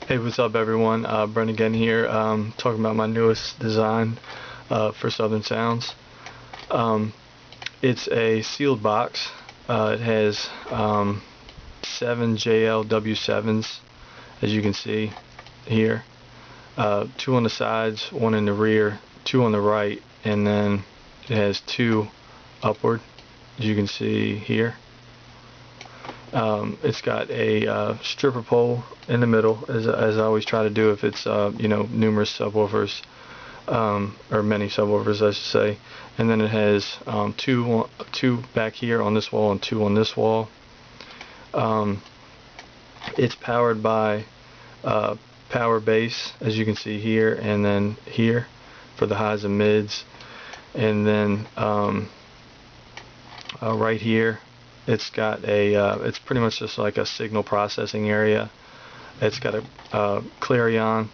Hey, what's up everyone? Brent again here, talking about my newest design for Southern Soundz. It's a sealed box. It has 7 JL W7s, as you can see here. 2 on the sides, 1 in the rear, 2 on the right, and then it has 2 upward, as you can see here. It's got a stripper pole in the middle, as I always try to do if it's numerous subwoofers, or many subwoofers I should say. And then it has two back here on this wall and 2 on this wall. It's powered by power base, as you can see here, and then here for the highs and mids, and then right here it's got it's pretty much just like a signal processing area. It's got a Clarion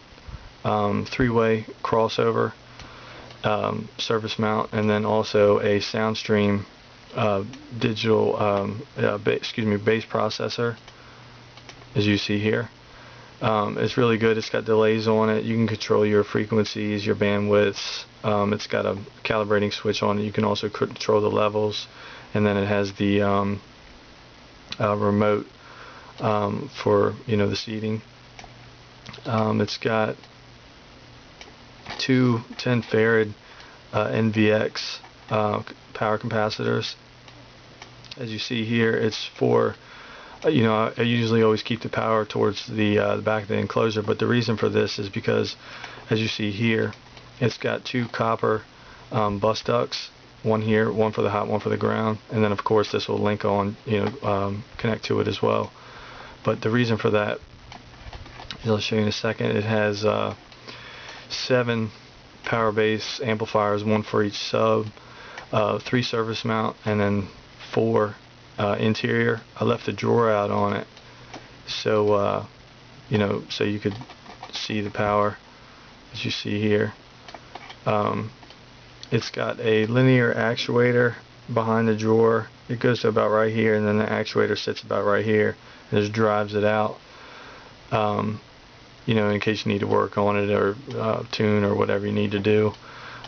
3-way crossover surface mount, and then also a Soundstream digital bass processor, as you see here. It's really good. It's got delays on it. You can control your frequencies, your bandwidths. It's got a calibrating switch on it. You can also control the levels, and then it has the remote for the seating. It's got 2 10 farad NVX power capacitors. As you see here, it's for I usually always keep the power towards the back of the enclosure, but the reason for this is because, as you see here, it's got 2 copper bus ducts, 1 here, 1 for the hot, 1 for the ground, and then of course this will link on, connect to it as well. But the reason for that, I'll show you in a second. It has 7 power base amplifiers, 1 for each sub, 3 surface mount, and then 4 interior. I left a drawer out on it, so so you could see the power, as you see here. It's got a linear actuator behind the drawer. It goes to about right here, and then the actuator sits about right here and just drives it out, in case you need to work on it or tune or whatever you need to do.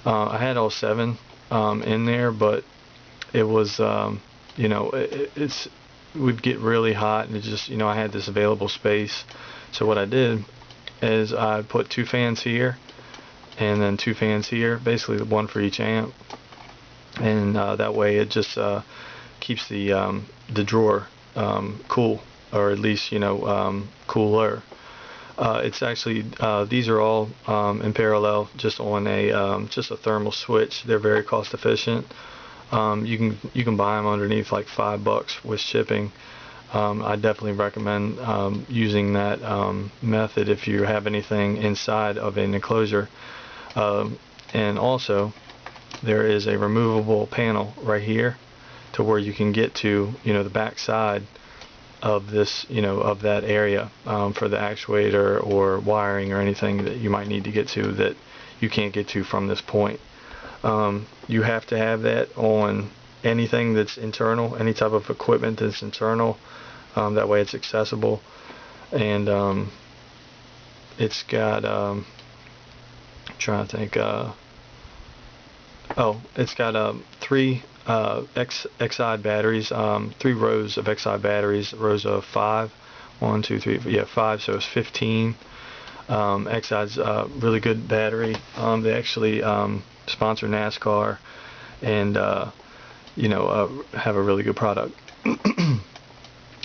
I had all 7 in there, but it was it would get really hot, and it just, I had this available space. So what I did is I put 2 fans here and then 2 fans here, basically 1 for each amp, and that way it just keeps the drawer cool, or at least cooler. It's actually these are all in parallel, just on a thermal switch. They're very cost efficient. You can buy them underneath like $5 with shipping. I definitely recommend using that method if you have anything inside of an enclosure. And also, there is a removable panel right here to where you can get to the back side of this, of that area, for the actuator or wiring or anything that you might need to get to that you can't get to from this point. You have to have that on anything that's internal, any type of equipment that's internal. That way it's accessible. And it's got trying to think, it's got 3 XI batteries, 3 rows of XI batteries, rows of 5, 1 2 3 yeah 5, so it's 15. XI's really good battery. They actually sponsor NASCAR, and have a really good product.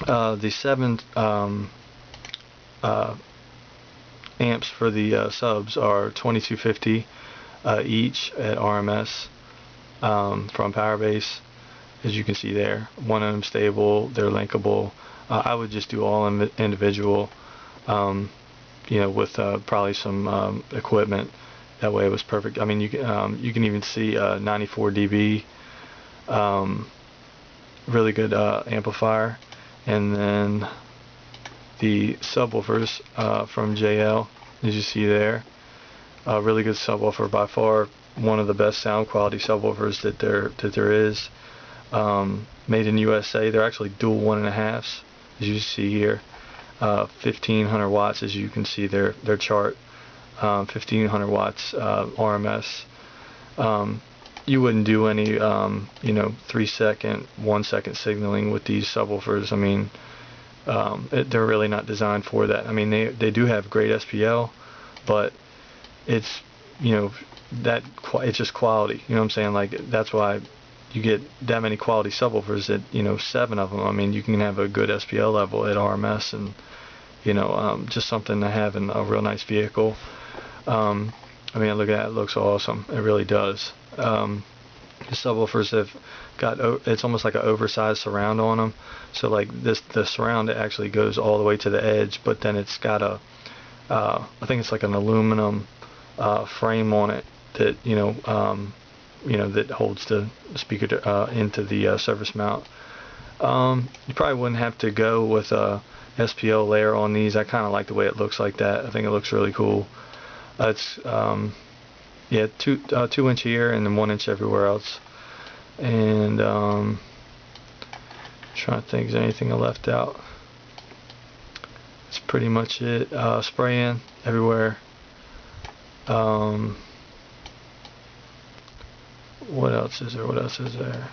The 7 amps for the subs are 2250 each at RMS, from Powerbase, as you can see there. 1 ohm stable. They're linkable. I would just do all individual, with probably some equipment. That way it was perfect. I mean, you can even see 94 dB, really good amplifier. And then the subwoofers from JL, as you see there, really good subwoofer, by far one of the best sound quality subwoofers that there is. Made in USA. They're actually dual 1.5s, as you see here. 1500 watts, as you can see their chart, 1500 watts RMS. You wouldn't do any 3-second, 1-second signaling with these subwoofers. I mean, they're really not designed for that. I mean, they do have great SPL, but it's it's just quality. You know what I'm saying? Like, that's why you get that many quality subwoofers at 7 of them. I mean, you can have a good SPL level at RMS, and just something to have in a real nice vehicle. I mean, look at that, it looks awesome. It really does. The subwoofers have got, it's almost like an oversized surround on them. So like the surround, it actually goes all the way to the edge, but then it's got a, I think it's like an aluminum frame on it that that holds the speaker into the surface mount. You probably wouldn't have to go with a SPL layer on these. I kind of like the way it looks like that. I think it looks really cool. It's yeah, 2 inch here and then 1 inch everywhere else. And trying to think, is there anything I left out? That's pretty much it. Spraying everywhere. What else is there? What else is there?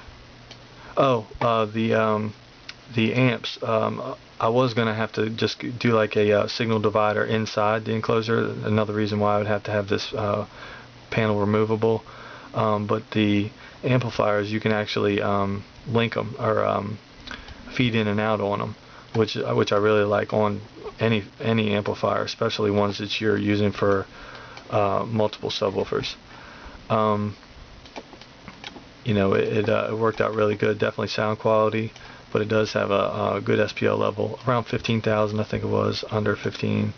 Oh, the amps. I was gonna have to just do like a signal divider inside the enclosure. Another reason why I would have to have this panel removable. But the amplifiers, you can actually link them or feed in and out on them, which I really like on any amplifier, especially ones that you're using for multiple subwoofers. It worked out really good. Definitely sound quality, but it does have a good SPL level, around 15,000, I think it was, under 15.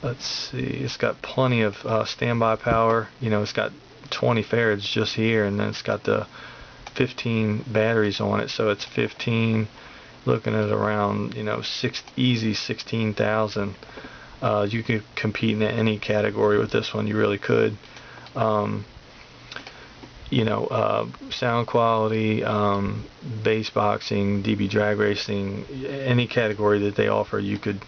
Let's see, it's got plenty of standby power. It's got 20 farads just here, and then it's got the 15 batteries on it, so it's 15, looking at around easy 16,000. You could compete in any category with this one. You really could. Sound quality, bass boxing, DB drag racing, any category that they offer, you could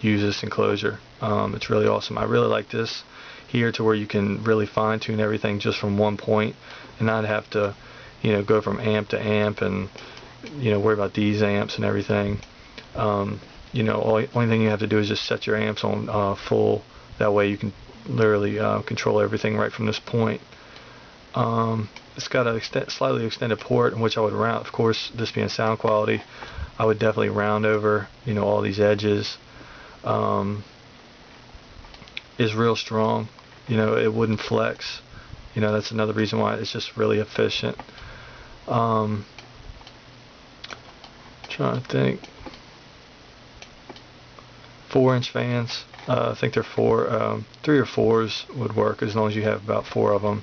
use this enclosure. It's really awesome. I really like this here, to where you can really fine tune everything just from one point and not have to go from amp to amp and worry about these amps and everything. Only thing you have to do is just set your amps on full. That way you can literally control everything right from this point. It's got a slightly extended port, in which I would round. Of course, this being sound quality, I would definitely round over all these edges. Is real strong. It wouldn't flex. That's another reason why it's just really efficient. Trying to think. 4-inch fans. I think they're 3 or 4s would work, as long as you have about 4 of them.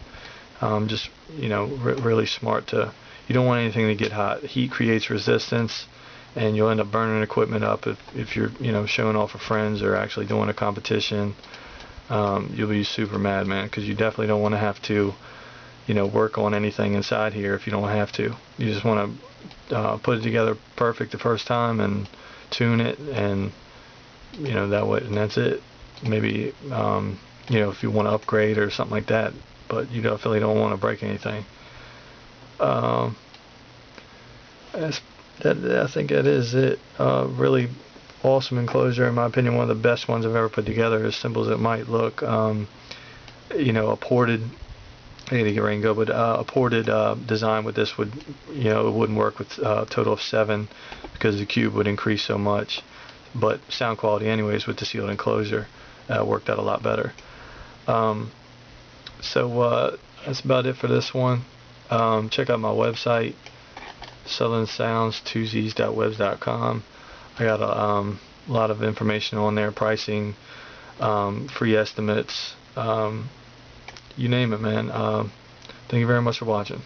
Just really smart to. You don't want anything to get hot. Heat creates resistance, and you'll end up burning equipment up if you're showing off for friends or actually doing a competition. You'll be super mad, man, because you definitely don't want to have to work on anything inside here if you don't have to. You just want to put it together perfect the first time and tune it, and that way, and that's it. Maybe if you want to upgrade or something like that, but you definitely don't want to break anything. I think that is it. Really awesome enclosure, in my opinion, one of the best ones I've ever put together, as simple as it might look. A ported, I gotta get ready and go, but a ported design with this would, it wouldn't work with a total of 7, because the cube would increase so much. But sound quality anyways with the sealed enclosure worked out a lot better. So that's about it for this one. Check out my website, southernsounds2zs.webs.com. I got a lot of information on there, pricing, free estimates, you name it, man. Thank you very much for watching.